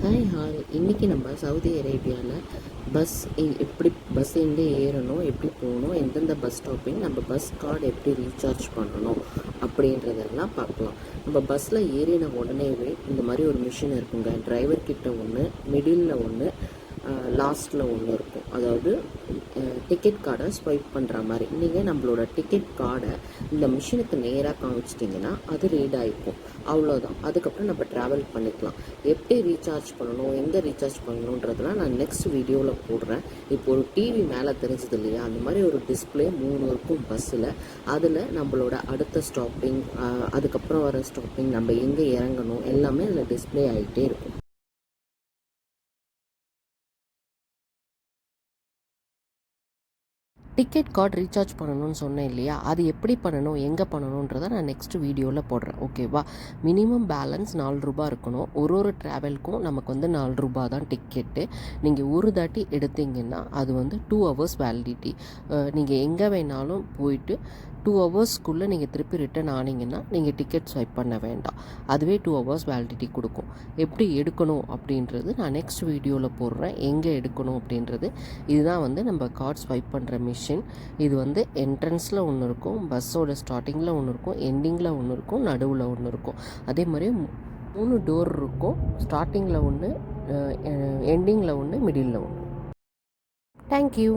Hi hi இன்றைக்கி நம்ம Saudi அரேபியாவில் எப்படி பஸ் எங்கே ஏறணும், எப்படி போகணும், எந்தெந்த பஸ் ஸ்டாப்பிங், நம்ம பஸ் கார்டு எப்படி ரீசார்ஜ் பண்ணணும் அப்படின்றதெல்லாம் பார்க்கலாம். நம்ம பஸ்ஸில் ஏறின உடனேவே இந்த மாதிரி ஒரு மிஷின் இருக்குங்க. டிரைவர் கிட்ட ஒன்று, மிடில் ஒன்று, லாஸ்ட்டில் ஒன்று இருக்கும். அதாவது டிக்கெட் கார்டை ஸ்வைப் பண்ணுற மாதிரி நீங்கள் நம்மளோட டிக்கெட் கார்டை இந்த மிஷினுக்கு நேராக காமிச்சிட்டிங்கன்னா அது ரீட் ஆகிருக்கும். அவ்வளோதான். அதுக்கப்புறம் நம்ம ட்ராவல் பண்ணிக்கலாம். எப்படி ரீசார்ஜ் பண்ணணும், எங்கே ரீசார்ஜ் பண்ணணுன்றதெல்லாம் நான் நெக்ஸ்ட் வீடியோவில் போடுறேன். இப்போ ஒரு டிவி மேலே தெரிஞ்சது இல்லையா, அந்த மாதிரி ஒரு டிஸ்பிளே 3 இருக்கும் பஸ்ஸில். அதில் நம்மளோட அடுத்த ஸ்டாப்பிங், அதுக்கப்புறம் வர ஸ்டாப்பிங், நம்ம எங்கே இறங்கணும் எல்லாமே அதில் டிஸ்பிளே ஆகிட்டே இருக்கும். டிக்கெட் கார்டு ரீசார்ஜ் பண்ணணும்னு சொன்னேன் இல்லையா, அது எப்படி பண்ணணும், எங்கே பண்ணணுன்றதை நான் நெக்ஸ்ட் வீடியோவில் போடுறேன். ஓகேவா? மினிமம் பேலன்ஸ் 4 ரூபா இருக்கணும். ஒரு ட்ராவலுக்கும் நமக்கு வந்து 4 ரூபா தான் டிக்கெட்டு. நீங்கள் ஒரு தாட்டி எடுத்தீங்கன்னா அது வந்து 2 ஹவர்ஸ் வேலிடிட்டி. நீங்கள் எங்கே வேணாலும் போயிட்டு 2 ஹவர்ஸ்க்குள்ளே நீங்கள் திருப்பி ரிட்டர்ன் ஆனீங்கன்னா நீங்கள் டிக்கெட் ஸ்வைப் பண்ண வேண்டாம். அதுவே 2 ஹவர்ஸ் வேலிடிட்டி கொடுக்கும். எப்படி எடுக்கணும் அப்படின்றது நான் நெக்ஸ்ட் வீடியோவில் போடுறேன், எங்கே எடுக்கணும் அப்படின்றது. இதுதான் வந்து நம்ம கார்டு ஸ்வைப் பண்ணுற மிஷின். இது வந்து என்ட்ரன்ஸில் ஒன்று இருக்கும், பஸ்ஸோட ஸ்டார்டிங்கில் ஒன்று இருக்கும், எண்டிங்கில் ஒன்று இருக்கும், நடுவில் ஒன்று இருக்கும். அதே மாதிரி 3 டோர் இருக்கும். ஸ்டார்டிங்கில் ஒன்று, எண்டிங்கில் ஒன்று, மிடில் ஒன்று. தேங்க்யூ.